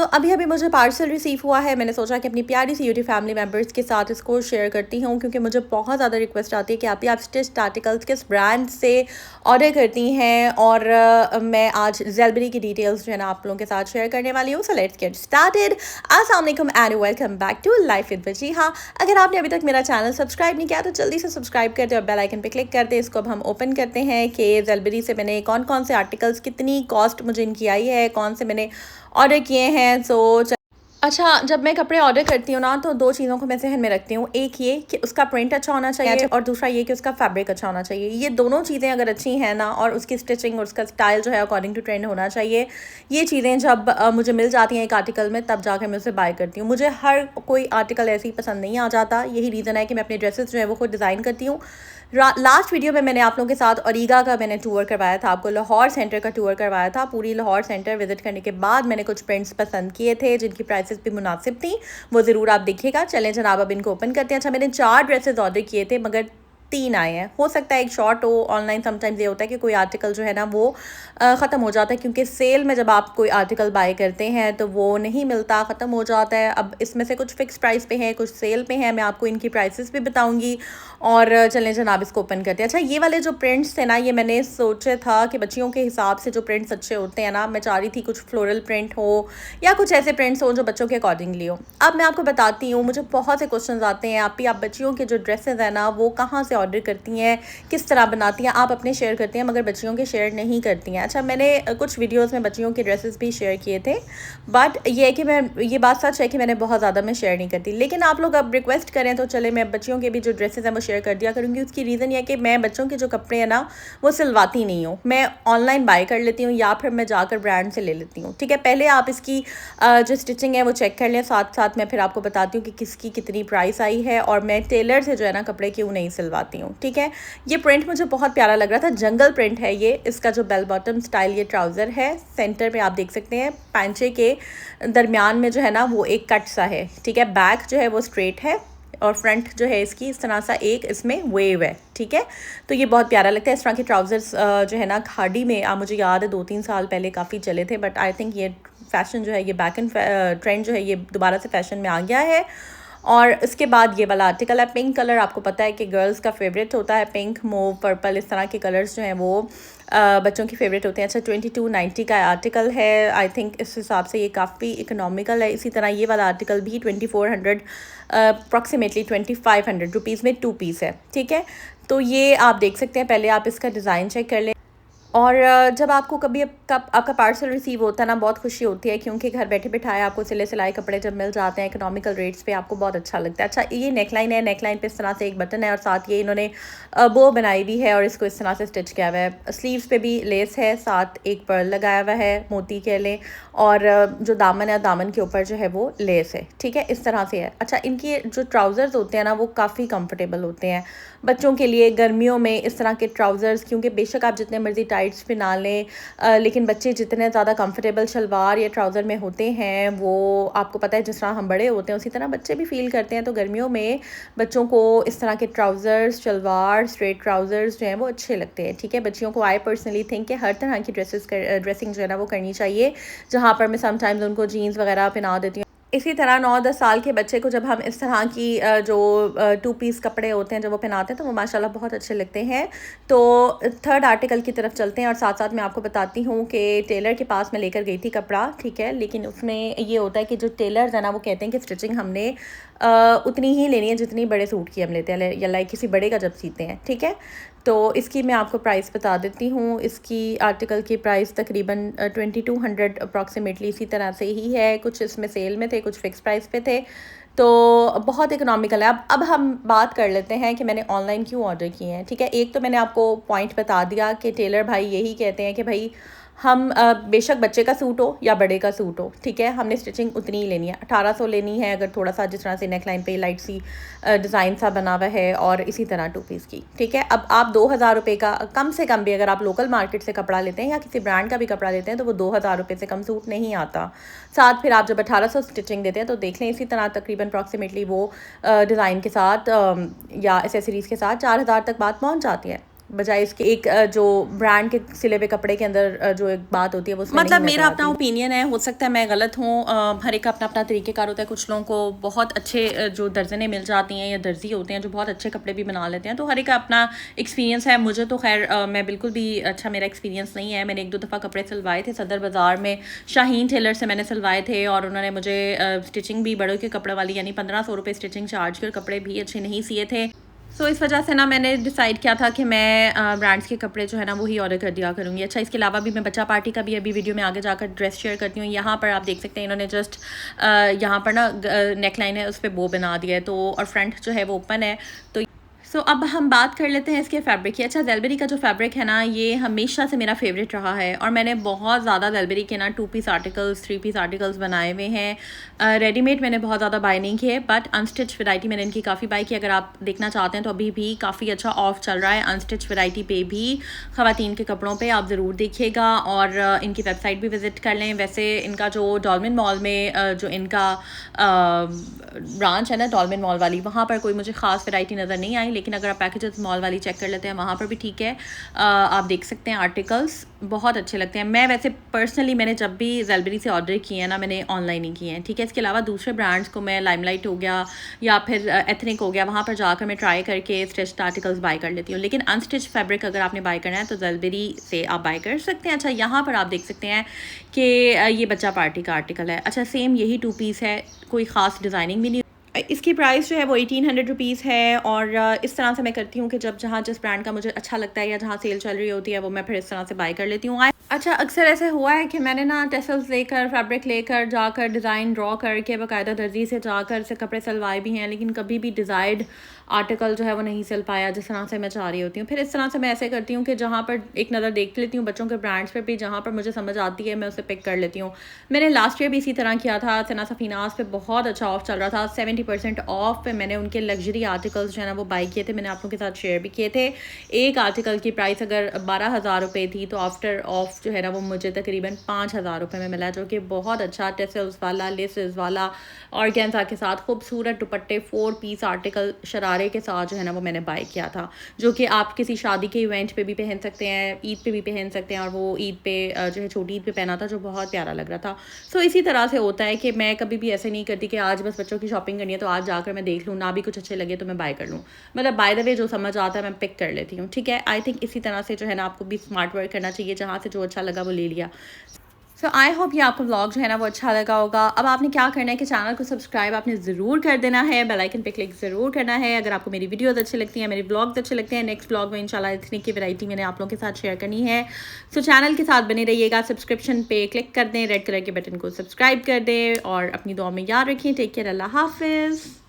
अभी अभी मुझे पार्सल रिसीव हुआ है। मैंने सोचा कि अपनी प्यारी सी यूट्यूब फैमिली मेम्बर्स के साथ इसको शेयर करती हूँ, क्योंकि मुझे बहुत ज़्यादा रिक्वेस्ट आती है कि आप स्टिच्ड आर्टिकल्स किस ब्रांड से ऑर्डर करती हैं। और मैं आज ज़ेलबरी की डिटेल्स जो है ना आप लोगों के साथ शेयर करने वाली हूँ। So let's get started. अस्सलाम वालेकुम and welcome back to life with Wazi. हाँ, अगर आपने अभी तक मेरा चैनल सब्सक्राइब नहीं किया तो जल्दी से सब्सक्राइब कर दे और बेल आइकन पे क्लिक कर दे। इसको अब हम ओपन करते हैं कि ज़ेलबरी से मैंने कौन कौन से आर्टिकल्स, कितनी कॉस्ट मुझे इनकी आई है, कौन से मैंने ऑर्डर किए हैं। अच्छा, जब मैं कपड़े ऑर्डर करती हूँ ना तो दो चीज़ों को मैं ज़हन में रखती हूँ। एक ये कि उसका प्रिंट अच्छा होना चाहिए और दूसरा ये कि उसका फैब्रिक अच्छा होना चाहिए। ये दोनों चीज़ें अगर अच्छी हैं ना, और उसकी स्टिचिंग और उसका स्टाइल जो है अकॉर्डिंग टू ट्रेंड होना चाहिए। ये चीज़ें जब मुझे मिल जाती हैं एक आर्टिकल में, तब जाकर मैं उसे बाय करती हूँ। मुझे हर कोई आर्टिकल ऐसे ही पसंद नहीं आ जाता। यही रीज़न है कि मैं अपने ड्रेसेस जो है वो खुद डिज़ाइन करती हूँ। लास्ट वीडियो में मैंने आप लोगों के साथ ओरिगा का मैंने टूर करवाया था, आपको लाहौर सेंटर का टूर करवाया था। पूरी लाहौर सेंटर विजिट करने के बाद मैंने कुछ प्रिंट्स पसंद किए थे जिनकी प्राइसेस भी मुनासिब थी, वो ज़रूर आप देखिएगा। चलें जनाब, अब इनको ओपन करते हैं। अच्छा, मैंने 4 ड्रेसेस ऑर्डर किए थे मगर 3 आए हैं। हो सकता है एक शॉर्ट हो। ऑनलाइन समटाइम्स ये होता है कि कोई आर्टिकल जो है ना वो ख़त्म हो जाता है, क्योंकि सेल में जब आप कोई आर्टिकल बाय करते हैं तो वो नहीं मिलता, ख़त्म हो जाता है। अब इसमें से कुछ फ़िक्स प्राइस पे हैं, कुछ सेल पे हैं। मैं आपको इनकी प्राइसेस भी बताऊंगी। और चलें जनाब, इसको ओपन करते हैं। अच्छा, ये वाले जो प्रिंट्स थे ना, ये मैंने सोचा था कि बच्चियों के हिसाब से जो प्रिंट्स अच्छे होते हैं ना, मैं चाह रही थी कुछ फ्लोरल प्रिंट हो या कुछ ऐसे प्रिंट्स हो जो बच्चों के अकॉर्डिंगली हो। अब मैं आपको बताती हूँ, मुझे बहुत से क्वेश्चन आते हैं आप बच्चियों के जो ड्रेसेस हैं ना वो कहाँ से ऑर्डर करती हैं, किस तरह बनाती हैं। आप अपने शेयर करती हैं मगर बच्चियों के शेयर नहीं करती हैं। अच्छा, मैंने कुछ वीडियोस में बच्चियों के ड्रेसेस भी शेयर किए थे, बट ये है कि मैं, ये बात सच है कि मैंने बहुत ज़्यादा मैं शेयर नहीं करती। लेकिन आप लोग अब रिक्वेस्ट करें तो चले मैं बच्चियों के भी जो ड्रेसेस हैं वो शेयर कर दिया करूँगी। उसकी रीज़न ये है कि मैं बच्चों के जो कपड़े हैं ना वो सिलवाती नहीं हूँ। मैं ऑनलाइन बाय कर लेती हूँ या फिर मैं जाकर ब्रांड से ले लेती हूँ। ठीक है, पहले आप इसकी जो स्टिचिंग है वो चेक कर लें, साथ साथ मैं फिर आपको बताती हूँ कि किसकी कितनी प्राइस आई है और मैं टेलर से जो है ना कपड़े क्यों नहीं सिलवाती हूँ। ठीक है, ये प्रिंट मुझे बहुत प्यारा लग रहा था, जंगल प्रिंट है ये। इसका जो बेल बॉटम स्टाइल ये ट्राउज़र है, सेंटर में आप देख सकते हैं पैंचे के दरमियान में जो है ना वो एक कट सा है। ठीक है, बैक जो है वो स्ट्रेट है और फ्रंट जो है इसकी इस तरह सा एक इसमें वेव है। ठीक है, तो ये बहुत प्यारा लगता है। इस तरह के ट्राउज़र्स जो है ना खाड़ी में मुझे याद है 2-3 साल पहले काफ़ी चले थे, बट आई थिंक ये फैशन जो है, ये बैक एंड ट्रेंड जो है ये दोबारा से फैशन में आ गया है। और इसके बाद ये वाला आर्टिकल है पिंक कलर। आपको पता है कि गर्ल्स का फेवरेट होता है पिंक, मूव, पर्पल, इस तरह के कलर्स जो हैं वो बच्चों की फेवरेट होते हैं। अच्छा, 2290 का आर्टिकल है। आई थिंक इस हिसाब से ये काफ़ी इकोनॉमिकल है। इसी तरह ये वाला आर्टिकल भी 2400 अप्रॉक्सीमेटली 2500 रुपीज़ में 2 पीस है। ठीक है, तो ये आप देख सकते हैं। पहले आप इसका डिज़ाइन चेक कर लें। और जब आपको कभी आपका पार्सल रिसीव होता है ना, बहुत खुशी होती है, क्योंकि घर बैठे बिठाए आपको सिलाई कपड़े जब मिल जाते हैं इकोनॉमिकल रेट्स पे, आपको बहुत अच्छा लगता है। अच्छा, ये नेकलाइन है, नेकलाइन पे इस तरह से एक बटन है और साथ ये इन्होंने बो बनाई हुई है और इसको इस तरह से स्टिच किया हुआ है। स्लीव्स पे भी लेस है, साथ एक पर्ल लगाया हुआ है, मोती कह लें, और जो दामन है, दामन के ऊपर जो है वो लेस है। ठीक है, इस तरह से है। अच्छा, इनकी जो ट्राउज़र्स होते हैं ना वो काफ़ी कंफर्टेबल होते हैं बच्चों के लिए गर्मियों में। इस तरह के ट्राउज़र्स, क्योंकि बेशक आप जितने मर्जी टाइट्स पहना लें, लेकिन बच्चे जितने ज़्यादा कंफर्टेबल शलवार या ट्राउज़र में होते हैं, वो आपको पता है जिस तरह हम बड़े होते हैं उसी तरह बच्चे भी फील करते हैं। तो गर्मियों में बच्चों को इस तरह के ट्राउज़र्स, शलवार, स्ट्रेट ट्राउज़र्स जो हैं वो अच्छे लगते हैं। ठीक है, बच्चियों को आई पर्सनली थिंक कि हर तरह की ड्रेसिंग जो है ना वो करनी चाहिए, जहाँ पर मैं समटाइम्स उनको जीन्स वगैरह पहना देती हूँ। इसी तरह 9-10 साल के बच्चे को जब हम इस तरह की जो 2 पीस कपड़े होते हैं जब वो पहनाते हैं तो वो माशाल्लाह बहुत अच्छे लगते हैं। तो थर्ड आर्टिकल की तरफ चलते हैं और साथ साथ मैं आपको बताती हूँ कि टेलर के पास मैं लेकर गई थी कपड़ा। ठीक है, लेकिन उसमें ये होता है कि जो टेलर्स है ना वो कहते हैं कि स्टिचिंग हमने उतनी ही लेनी है जितनी बड़े सूट की हम लेते हैं, या लाइक किसी बड़े का जब सीते हैं। ठीक है, तो इसकी मैं आपको प्राइस बता देती हूँ। इसकी आर्टिकल की प्राइस तकरीबन 2200 अप्रॉक्सीमेटली इसी तरह से ही है। कुछ इसमें सेल में थे, कुछ फ़िक्स प्राइस पे थे, तो बहुत इकोनॉमिकल है। अब हम बात कर लेते हैं कि मैंने ऑनलाइन क्यों ऑर्डर किए हैं। ठीक है, एक तो मैंने आपको पॉइंट बता दिया कि टेलर भाई यही कहते हैं कि भाई हम बेशक बच्चे का सूट हो या बड़े का सूट हो, ठीक है, हमने स्टिचिंग उतनी ही लेनी है। 1800 लेनी है अगर थोड़ा सा जिस तरह से नेकलाइन पे लाइट सी डिज़ाइन सा बना हुआ है, और इसी तरह 2 पीस की। ठीक है, अब आप 2000 रुपये का कम से कम भी अगर आप लोकल मार्केट से कपड़ा लेते हैं या किसी ब्रांड का भी कपड़ा लेते हैं तो वो 2000 रुपये से कम सूट नहीं आता। साथ फिर आप जब 1800 स्टिचिंग देते हैं तो देख लें इसी तरह तकरीबन अप्रॉक्सीमेटली वो डिज़ाइन के साथ या एसेसरीज़ के साथ 4000 तक बात पहुँच जाती है। बजाय इसके एक जो ब्रांड के सिले हुए कपड़े के अंदर जो एक बात होती है वो उसमें मतलब नहीं मेरा नजर अपना आती। ओपिनियन है, हो सकता है मैं गलत हूँ। हर एक का अपना अपना तरीक़ेकार होता है। कुछ लोगों को बहुत अच्छे जो दर्जनें मिल जाती हैं या दर्जी होते हैं जो बहुत अच्छे कपड़े भी बना लेते हैं, तो हर एक का अपना एक्सपीरियंस है। मुझे तो खैर मैं बिल्कुल भी अच्छा मेरा एक्सपीरियंस नहीं है। मैंने 1-2 दफ़ा कपड़े सिलवाए थे सदर बाज़ार में, शाहीन टेलर से मैंने सिलवाए थे और उन्होंने मुझे स्टिचिंग भी बड़ों के कपड़े वाली यानी 1500 रुपये स्टिचिंग चार्ज की और कपड़े भी अच्छे नहीं सिए थे। सो इस वजह से ना मैंने डिसाइड किया था कि मैं ब्रांड्स के कपड़े जो है ना वही ऑर्डर कर दिया करूँगी। अच्छा, इसके अलावा भी मैं बच्चा पार्टी का भी अभी वीडियो में आगे जाकर ड्रेस शेयर करती हूँ। यहाँ पर आप देख सकते हैं इन्होंने जस्ट यहाँ पर ना नेक लाइन है उस पर बो बना दिया है, तो और फ्रंट जो है वो ओपन है। तो अब हम बात कर लेते हैं इसके फैब्रिक की। अच्छा, ज़ेलबेरी का जो फैब्रिक है ना ये हमेशा से मेरा फेवरेट रहा है और मैंने बहुत ज़्यादा ज़ेलबेरी के ना 2 पीस आर्टिकल्स 3 पीस आर्टिकल्स बनाए हुए हैं। रेडीमेड मैंने बहुत ज़्यादा बाय नहीं किए, बट अनस्टिच वैरायटी मैंने इनकी काफ़ी बाय की। अगर आप देखना चाहते हैं तो अभी भी काफ़ी अच्छा ऑफ चल रहा है अनस्टिच वैरायटी पे भी, ख़वातीन के कपड़ों पे आप ज़रूर देखिएगा और इनकी वेबसाइट भी विज़िट कर लें। वैसे इनका जो डॉल्मेन मॉल में जो इनका ब्रांच है ना डॉल्मेन मॉल वाली, वहाँ पर कोई मुझे ख़ास वैरायटी नज़र नहीं आई, लेकिन अगर आप पैकेजेस मॉल वाली चेक कर लेते हैं वहाँ पर भी ठीक है। आप देख सकते हैं आर्टिकल्स बहुत अच्छे लगते हैं। मैं वैसे पर्सनली मैंने जब भी ज़ेलबेरी से ऑर्डर किए हैं ना मैंने ऑनलाइन ही किए हैं, ठीक है। इसके अलावा दूसरे ब्रांड्स को मैं लाइमलाइट हो गया या फिर एथनिक हो गया, वहाँ पर जाकर मैं ट्राई करके स्टिच्ड आर्टिकल्स बाय कर लेती हूँ, लेकिन अनस्टिच फैब्रिक अगर आपने बाय करना है तो ज़ेलबेरी से आप बाय कर सकते हैं। अच्छा, यहाँ पर आप देख सकते हैं कि ये बच्चा पार्टी का आर्टिकल है। अच्छा, सेम यही 2 पीस है, कोई ख़ास डिज़ाइनिंग भी नहीं। इसकी प्राइस जो है वो 1800 रुपीज़ है और इस तरह से मैं करती हूँ कि जब जहाँ जिस ब्रांड का मुझे अच्छा लगता है या जहाँ सेल चल रही होती है वो मैं फिर इस तरह से बाय कर लेती हूँ। अच्छा, अक्सर ऐसे हुआ है कि मैंने ना टेसल्स लेकर फैब्रिक लेकर जाकर डिज़ाइन ड्रॉ करके बाकायदा दर्जी से जाकर से कपड़े सिलवाए भी हैं, लेकिन कभी भी डिज़ायर्ड आर्टिकल जो है वो नहीं सिल पाया जिस तरह से मैं चाह रही होती हूँ। फिर इस तरह से मैं ऐसे करती हूँ कि जहाँ पर एक नज़र देख लेती हूँ बच्चों के ब्रांड्स पर भी, जहाँ पर मुझे समझ आती है मैं उसे पिक कर लेती हूँ। मैंने लास्ट ईयर भी इसी तरह किया था। सना सफीनास पे बहुत अच्छा ऑफ चल रहा था, 70% ऑफ पे मैंने उनके लग्जरी आर्टिकल्स जो है ना वो बाई किए थे। मैंने आप लोगों के साथ शेयर भी किए थे। एक आर्टिकल की प्राइस अगर 12,000 रुपये थी तो आफ्टर ऑफ जो है ना वो मुझे तकरीबन 5,000 रुपये में मिला, जो कि बहुत अच्छा टेसल्स वाला लेसेस वाला ऑर्गेन्जा के साथ खूबसूरत दुपट्टे 4 पीस आर्टिकल शरारे के साथ जो है ना वो मैंने बाय किया था, जो कि आप किसी शादी के इवेंट पे भी पहन सकते हैं, ईद पे भी पहन सकते हैं। और वो ईद पे जो है छोटी ईद पे पहना था जो बहुत प्यारा लग रहा था। सो इसी तरह से होता है कि मैं कभी भी ऐसे नहीं करती कि आज बस बच्चों की शॉपिंग करनी है तो आज जाकर मैं देख लूँ, ना भी कुछ अच्छे लगे तो मैं बाय कर लूँ। मतलब बाय द वे जो समझ आता है मैं पिक कर लेती हूँ, ठीक है। आई थिंक इसी तरह से जो है ना आपको भी स्मार्ट वर्क करना चाहिए, जहाँ से जो अच्छा लगा वो ले लिया। सो आई होप ये आपको व्लॉग जो है ना वो अच्छा लगा होगा। अब आपने क्या करना है कि चैनल को सब्सक्राइब आपने ज़रूर कर देना है, बेल आइकन पे क्लिक ज़रूर करना है। अगर आपको मेरी वीडियोस अच्छी लगती हैं, मेरे ब्लॉग्स अच्छे लगते हैं, नेक्स्ट ब्लॉग में इंशाल्लाह इतनी की वैरायटी मैंने आप लोगों के साथ शेयर करनी है। सो चैनल के साथ बने रहिएगा, सब्सक्रिप्शन पे क्लिक कर दें, रेड कलर के बटन को सब्सक्राइब कर दें और अपनी दुआ में याद रखिए। टेक केयर, अल्लाह हाफिज़।